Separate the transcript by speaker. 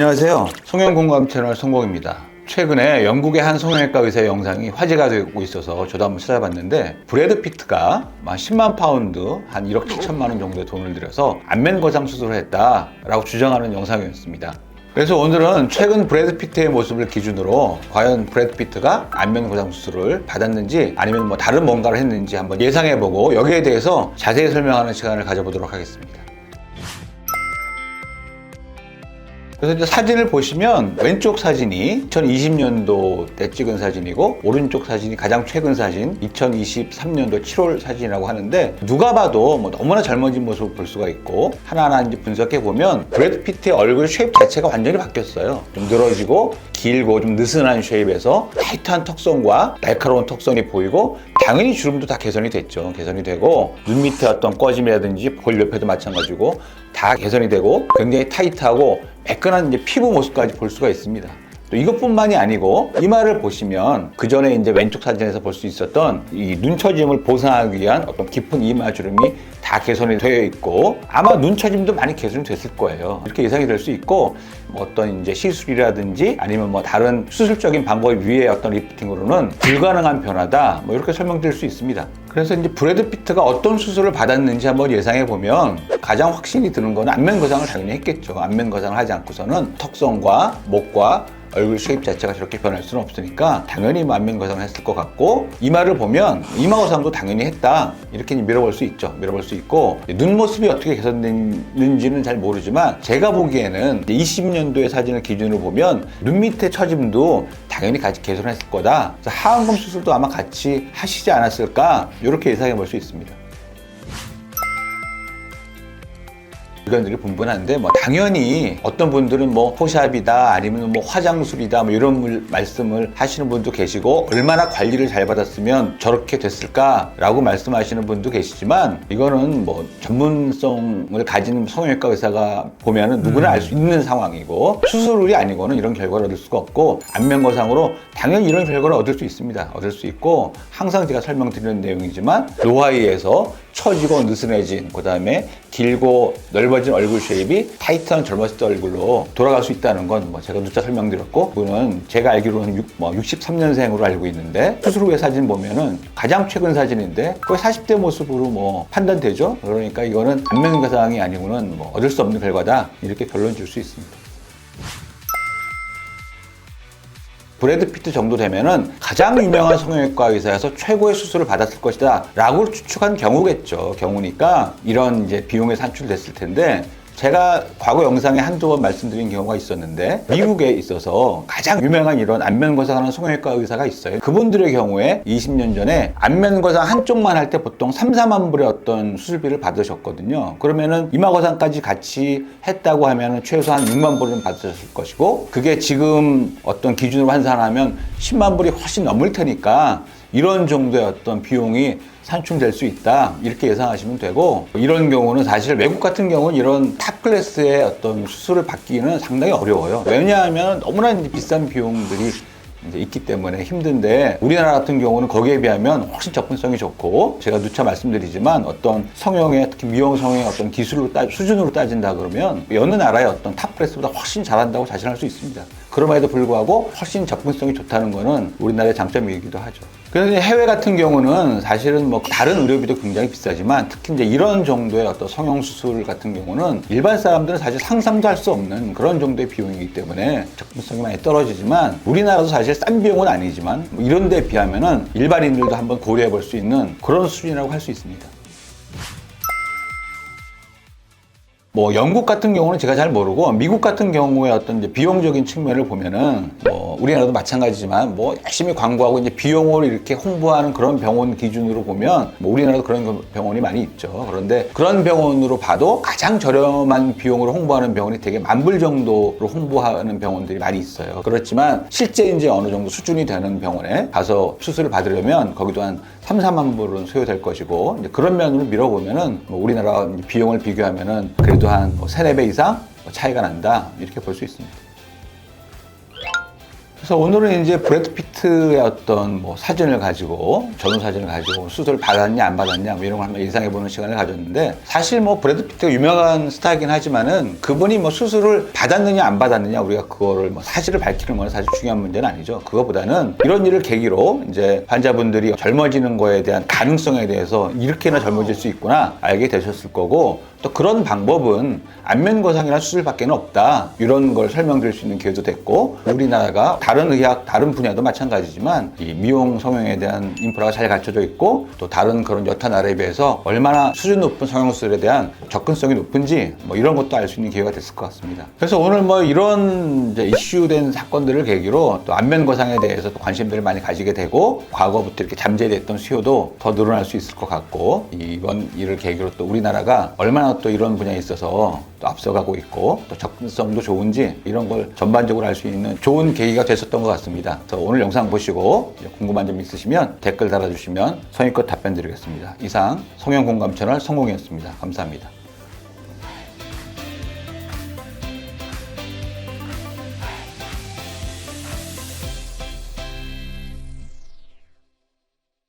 Speaker 1: 안녕하세요. 성형공감 채널 성공입니다. 최근에 영국의 한 성형외과 의사의 영상이 화제가 되고 있어서 저도 한번 찾아봤는데, 브래드 피트가 10만 파운드, 한 1억 7천만 원 정도의 돈을 들여서 안면 거상 수술을 했다라고 주장하는 영상이었습니다. 그래서 오늘은 최근 브래드 피트의 모습을 기준으로 과연 브래드 피트가 안면 거상 수술을 받았는지 아니면 다른 뭔가를 했는지 한번 예상해보고 여기에 대해서 자세히 설명하는 시간을 가져보도록 하겠습니다. 그래서 이제 사진을 보시면 왼쪽 사진이 2020년도 때 찍은 사진이고, 오른쪽 사진이 가장 최근 사진 2023년도 7월 사진이라고 하는데, 누가 봐도 너무나 젊어진 모습을 볼 수가 있고, 하나하나 이제 분석해 보면 브래드 피트의 얼굴 쉐입 자체가 완전히 바뀌었어요. 좀 늘어지고 길고 좀 느슨한 쉐입에서 타이트한 턱선과 날카로운 턱선이 보이고, 당연히 주름도 다 개선이 됐죠. 개선이 되고, 눈 밑에 어떤 꺼짐이라든지 볼 옆에도 마찬가지고 다 개선이 되고, 굉장히 타이트하고 매끈한 이제 피부 모습까지 볼 수가 있습니다. 또 이것뿐만이 아니고, 이마를 보시면 그 전에 이제 왼쪽 사진에서 볼 수 있었던 이 눈처짐을 보상하기 위한 어떤 깊은 이마 주름이 다 개선이 되어 있고, 아마 눈처짐도 많이 개선이 됐을 거예요. 이렇게 예상이 될 수 있고, 어떤 이제 시술이라든지 아니면 다른 수술적인 방법 위에 어떤 리프팅으로는 불가능한 변화다, 이렇게 설명드릴 수 있습니다. 그래서 이제 브래드 피트가 어떤 수술을 받았는지 한번 예상해 보면, 가장 확신이 드는 거는 안면 거상을 당연히 했겠죠. 안면 거상을 하지 않고서는 턱선과 목과 얼굴 쉐입 자체가 저렇게 변할 수는 없으니까 당연히 안면 거상을 했을 것 같고, 이마를 보면 이마 거상도 당연히 했다, 이렇게 밀어볼 수 있죠. 밀어볼 수 있고, 눈 모습이 어떻게 개선됐는지는 잘 모르지만 제가 보기에는 20년도의 사진을 기준으로 보면 눈 밑에 처짐도 당연히 같이 개선했을 거다. 그래서 하안검 수술도 아마 같이 하시지 않았을까, 이렇게 예상해 볼 수 있습니다. 의견들이 분분한데, 당연히 어떤 분들은 포샵이다 아니면 화장술이다 이런 말씀을 하시는 분도 계시고, 얼마나 관리를 잘 받았으면 저렇게 됐을까라고 말씀하시는 분도 계시지만, 이거는 전문성을 가진 성형외과 의사가 보면은 누구나 알 수 있는 상황이고, 수술이 아니고는 이런 결과를 얻을 수가 없고, 안면 거상으로 당연히 이런 결과를 얻을 수 있습니다. 얻을 수 있고, 항상 제가 설명드리는 내용이지만, 노화위에서 처지고 느슨해진, 그 다음에 길고 넓어진 얼굴 쉐입이 타이트한 젊었을 때 얼굴로 돌아갈 수 있다는 건 제가 누차 설명드렸고, 그거는 제가 알기로는 63년생으로 알고 있는데, 수술 후의 사진 보면은 가장 최근 사진인데 거의 40대 모습으로 판단되죠. 그러니까 이거는 안면 거상이 아니고는 얻을 수 없는 결과다, 이렇게 결론 줄 수 있습니다. 브래드 피트 정도 되면은 가장 유명한 성형외과 의사에서 최고의 수술을 받았을 것이다 라고 추측한 경우겠죠. 경우니까 이런 이제 비용이 산출됐을 텐데, 제가 과거 영상에 한두 번 말씀드린 경우가 있었는데, 미국에 있어서 가장 유명한 이런 안면 거상하는 성형외과 의사가 있어요. 그분들의 경우에 20년 전에 안면 거상 한쪽만 할 때 보통 3, 4만 불의 어떤 수술비를 받으셨거든요. 그러면은 이마 거상까지 같이 했다고 하면은 최소한 6만 불은 받으셨을 것이고, 그게 지금 어떤 기준으로 환산하면 10만 불이 훨씬 넘을 테니까 이런 정도의 어떤 비용이 산출될 수 있다, 이렇게 예상하시면 되고, 이런 경우는 사실 외국 같은 경우는 이런 탑 클래스의 어떤 수술을 받기는 상당히 어려워요. 왜냐하면 너무나 비싼 비용들이 있기 때문에 힘든데, 우리나라 같은 경우는 거기에 비하면 훨씬 접근성이 좋고, 제가 누차 말씀드리지만 어떤 성형의, 특히 미용 성형의 어떤 수준으로 따진다 그러면 여느 나라의 어떤 탑 클래스보다 훨씬 잘한다고 자신할 수 있습니다. 그럼에도 불구하고 훨씬 접근성이 좋다는 거는 우리나라의 장점이기도 하죠. 그래서 해외 같은 경우는 사실은 다른 의료비도 굉장히 비싸지만, 특히 이제 이런 정도의 어떤 성형수술 같은 경우는 일반 사람들은 사실 상상도 할 수 없는 그런 정도의 비용이기 때문에 접근성이 많이 떨어지지만, 우리나라도 사실 싼 비용은 아니지만 이런 데 비하면은 일반인들도 한번 고려해 볼 수 있는 그런 수준이라고 할 수 있습니다. 영국 같은 경우는 제가 잘 모르고, 미국 같은 경우에 어떤 이제 비용적인 측면을 보면은 우리나라도 마찬가지지만 열심히 광고하고 이제 비용을 이렇게 홍보하는 그런 병원 기준으로 보면 우리나라도 그런 병원이 많이 있죠. 그런데 그런 병원으로 봐도 가장 저렴한 비용으로 홍보하는 병원이 되게 10,000불 정도로 홍보하는 병원들이 많이 있어요. 그렇지만 실제 이제 어느 정도 수준이 되는 병원에 가서 수술을 받으려면 거기도 한 3, 4만 불은 소요될 것이고, 이제 그런 면으로 밀어보면은 우리나라 비용을 비교하면은 그래도 한 3, 4배 이상 차이가 난다, 이렇게 볼 수 있습니다. 그래서 오늘은 이제 브래드 피트의 어떤 뭐 사진을 가지고, 전후 사진을 가지고 수술 받았냐 안 받았냐 뭐 이런 걸 한번 예상해보는 시간을 가졌는데, 사실 뭐 브래드 피트가 유명한 스타이긴 하지만은 그분이 뭐 수술을 받았느냐 안 받았느냐 우리가 그거를 뭐 사실을 밝히는 건 사실 중요한 문제는 아니죠. 그거보다는 이런 일을 계기로 이제 환자분들이 젊어지는 거에 대한 가능성에 대해서 이렇게나 젊어질 수 있구나 알게 되셨을 거고, 또 그런 방법은 안면거상이나 수술밖에 없다, 이런 걸 설명드릴 수 있는 기회도 됐고, 우리나라가 다른 의학, 다른 분야도 마찬가지지만 이 미용 성형에 대한 인프라가 잘 갖춰져 있고, 또 다른 그런 여타 나라에 비해서 얼마나 수준 높은 성형수술에 대한 접근성이 높은지 뭐 이런 것도 알 수 있는 기회가 됐을 것 같습니다. 그래서 오늘 뭐 이런 이제 이슈된 사건들을 계기로 또 안면거상에 대해서 또 관심들을 많이 가지게 되고, 과거부터 이렇게 잠재됐던 수요도 더 늘어날 수 있을 것 같고, 이번 일을 계기로 또 우리나라가 얼마나 또 이런 분야에 있어서 또 앞서가고 있고 또 접근성도 좋은지 이런 걸 전반적으로 알 수 있는 좋은 계기가 됐었던 것 같습니다. 그래서 오늘 영상 보시고 궁금한 점 있으시면 댓글 달아주시면 성의껏 답변 드리겠습니다. 이상 성형공감 채널 성공이었습니다. 감사합니다.